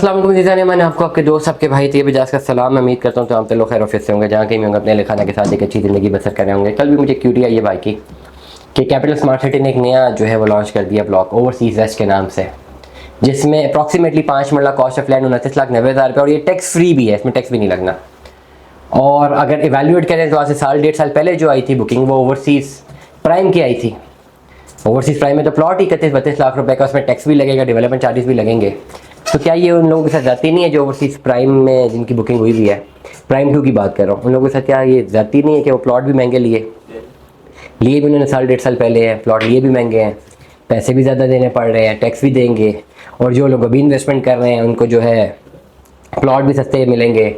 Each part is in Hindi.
अस्सलाम वालेकुम जीज़ान, मैंने आपको आपके दोस्त आपके भाई तैयब इजाज़ का सलाम। उम्मीद करता हूँ तो आप लोग खैर ऑफिस से होंगे, जहाँ कहीं भी होंगे अपने लिखाना के साथ एक अच्छी ज़िंदगी बसर कर रहे होंगे। कल भी मुझे क्यूटी आई है भाई की कि कैपिटल स्मार्ट सिटी ने एक नया जो है वो लॉन्च कर दिया ब्लॉक ओवरसीज़ वेस्ट के नाम से, जिसमें अप्रॉक्सीमेटली 5 मरला कॉस्ट ऑफ लैंड 29,90,000 रुपये और ये टैक्स फ्री भी है, इसमें टैक्स भी नहीं लगना। और अगर एवेल्यूएट करें तो आज से साल 1.5 साल पहले जो आई थी बुकिंग वो ओवरसीज़ प्राइम की आई थी। ओवरसीज़ प्राइम में तो प्लॉट ही 31-32 लाख रुपए का, उसमें टैक्स भी लगेगा, डेवलपमेंट चार्जेस भी लगेंगे। तो क्या ये उन लोगों के साथ जाती नहीं है जो ओवरसीज़ प्राइम में जिनकी बुकिंग हुई भी है? प्राइम 2 की बात कर रहा हूँ, उन लोगों के साथ क्या ये जाती नहीं है कि वो प्लॉट भी महंगे लिए भी उन्होंने साल 1.5 साल पहले है, प्लॉट लिए भी महंगे हैं, पैसे भी ज़्यादा देने पड़ रहे हैं, टैक्स भी देंगे, और जो लोग अभी इन्वेस्टमेंट कर रहे हैं उनको जो है प्लॉट भी सस्ते मिलेंगे,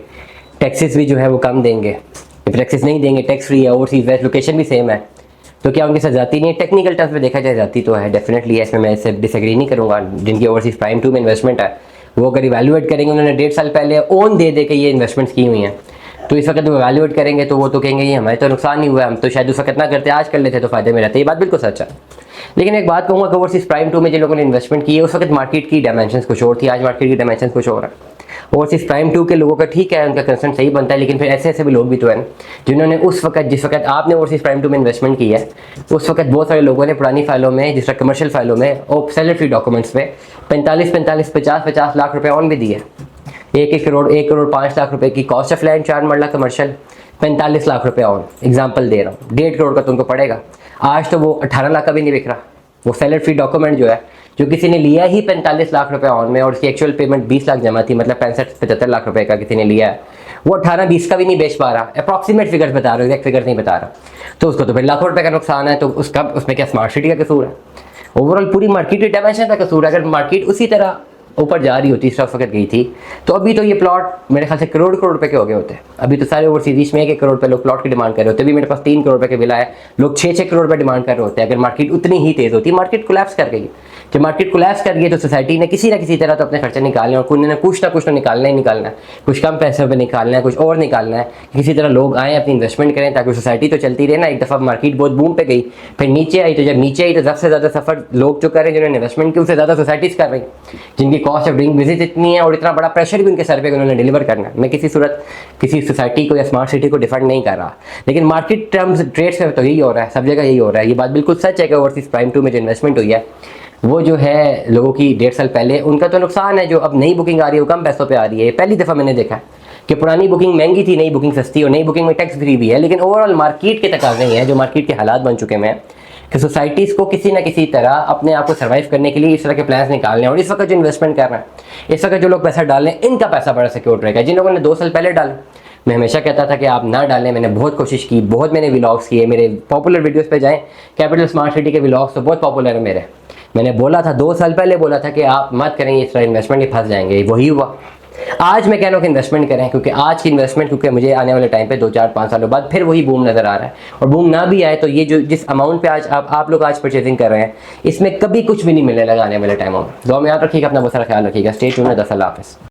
टैक्सेस भी जो है वो कम देंगे। टैक्सेस नहीं देंगे, टैक्स फ्री है, ओवरसीज़ वेस्ट लोकेशन भी सेम है, तो क्या उनके साथ जाती नहीं है? टेक्निकल टर्म्स में देखा जाए जाती तो है, डेफिनेटली है, इसमें मैं इससे डिसएग्री नहीं करूँगा। जिनकी ओवरसीज़ प्राइम 2 में इन्वेस्टमेंट है वो अगर इवैल्यूएट करेंगे, उन्होंने 1.5 साल पहले ओन दे के ये इन्वेस्टमेंट्स की हुई हैं, तो इस वक्त वो इवैल्यूएट करेंगे तो वो तो कहेंगे ये हमारे तो नुकसान नहीं हुआ, हम तो शायद उस वक्त ना करते, आज कर लेते तो फ़ायदे में रहते। ये बात बिल्कुल सच है। लेकिन एक बात कहूँगा कि ओवरसीज़ प्राइम 2 में जिन लोगों ने इन्वेस्टमेंट की है उस वक्त मार्केट की डायमेंशंस कुछ और थी, आज मार्केट की डायमेंशंस कुछ और है। ओवरसीज़ प्राइम 2 के लोगों का ठीक है, उनका कंसर्न सही बनता है, लेकिन फिर ऐसे भी लोग भी तो हैं जिन्होंने उस वक्त जिस वक्त आपने ओवरसीज़ प्राइम 2 में इन्वेस्टमेंट की है उस वक्त बहुत सारे लोगों ने पुरानी फाइलों में, जिस तरह कमर्शियल फाइलों में और सेलर फ्री डॉक्यूमेंट्स में 45-45, 50-50 लाख रुपए ऑन भी दिए। 1 करोड़ 5 लाख रुपए की कॉस्ट ऑफ लैंड, 4 मरला कमर्शियल, 45 लाख रुपए ऑन, एग्जाम्पल दे रहा हूँ। 1.5 करोड़ का तुमको पड़ेगा। आज तो वो 18 लाख का भी नहीं बिक रहा। वो सेलर फ्री डॉक्यूमेंट जो है, जो किसी ने लिया ही 45 लाख रुपए ऑन में और उसकी एक्चुअल पेमेंट 20 लाख जमा थी, मतलब 65-75 लाख रुपए का किसी ने लिया है, वो 18-20 का भी नहीं बेच पा रहा। अप्रॉक्सीमेट फिगर्स बता रहा हूँ, एग्जैक्ट फिगर नहीं बता रहा, तो उसको तो फिर लाखों रुपए का नुकसान है। तो उसमें क्या स्मार्ट सिटी का कसूर है? ओवरऑल पूरी मार्केट की डायमेंशन का कसूर है। अगर मार्केट उसी तरह ऊपर जा रही होती, इस वक्त गई थी, तो अभी तो ये प्लॉट मेरे ख्याल से करोड़ रुपए के हो गए होते। अभी तो सारे ओवरसीज़ में 1 करोड़ पे लोग प्लॉट की डिमांड कर रहे होते। अभी मेरे पास 3 करोड़ रुपए के विला है, लोग 6-6 करोड़ रुपए डिमांड कर रहे होते हैं। अगर मार्केट उतनी ही तेज़ होती, मार्केट कोलैप्स कर गई। जब मार्केट कोलैप्स कर गई तो सोसाइटी ने किसी ना किसी तरह तो अपने खर्चे निकालने, और कुछ ना कुछ तो निकालना ही निकालना है। कुछ कम पैसे पे निकालना है, कुछ और निकालना है, किसी तरह लोग आएँ अपनी इन्वेस्टमेंट करें ताकि सोसाइटी तो चलती रहे ना। एक दफ़ा मार्केट बहुत बूम पे गई, फिर नीचे आई, तो जब नीचे आई तो ज़्यादा से ज़्यादा सफ़र लोग जो कर रहे हैं जिन्होंने इन्वेस्टमेंट की, उससे ज़्यादा सोसाइटीज़ कर रही, जिनकी कॉस्ट ऑफ डूइंग बिजनेस इतनी है और इतना बड़ा प्रेशर भी उनके सर पे उन्होंने डिलीवर करना है। मैं किसी सूरत किसी सोसाइटी को या स्मार्ट सिटी को डिफेंड नहीं कर रहा, लेकिन मार्केट टर्म्स ट्रेड्स में तो यही हो रहा है, सब जगह यही हो रहा है। ये बात बिल्कुल सच है कि ओवरसीज़ प्राइम 2 में जो इन्वेस्टमेंट हुई है वो जो है लोगों की 1.5 साल पहले, उनका तो नुकसान है। जो अब नई बुकिंग आ रही है वो कम पैसों पे आ रही है। पहली दफ़ा मैंने देखा कि पुरानी बुकिंग महंगी थी, नई बुकिंग सस्ती, और नई बुकिंग में टैक्स फ्री भी है। लेकिन ओवरऑल मार्केट के तकाज़े नहीं है, जो मार्केट के हालात बन चुके हैं कि सोसाइटीज़ को किसी ना किसी तरह अपने आप को सर्वाइव करने के लिए इस तरह के प्लान्स निकालने हैं। और इस वक्त जो इन्वेस्टमेंट कर रहे हैं, इस वक्त जो लोग पैसा डाल रहे हैं, इनका पैसा बड़ा सिक्योर रहेगा। जिन लोगों ने 2 साल पहले डाला, मैं हमेशा कहता था कि आप ना डालें, मैंने बहुत कोशिश की, बहुत मैंने व्लॉग्स किए, मेरे पॉपुलर वीडियोस पे जाएं, कैपिटल स्मार्ट सिटी के व्लॉग्स तो बहुत पॉपुलर है मेरे। मैंने बोला था 2 साल पहले बोला था कि आप मत करें इस तरह इन्वेस्टमेंट, ही फंस जाएंगे। वही हुआ। आज मैं कह रहा हूँ कि इन्वेस्टमेंट करें, क्योंकि आज की इन्वेस्टमेंट, क्योंकि मुझे आने वाले टाइम पे 2-4-5 सालों बाद फिर वही बूम नज़र आ रहा है। और बूम ना भी आए तो ये जो जिस अमाउंट पे आज आप लोग आज परचेजिंग कर रहे हैं, इसमें कभी कुछ भी नहीं मिलने लगा आने वाले टाइमों में। दुआ में याद रखिएगा, अपना बहुत सारा ख्याल रखिएगा। Stay tuned. अल्लाह हाफ़िज़।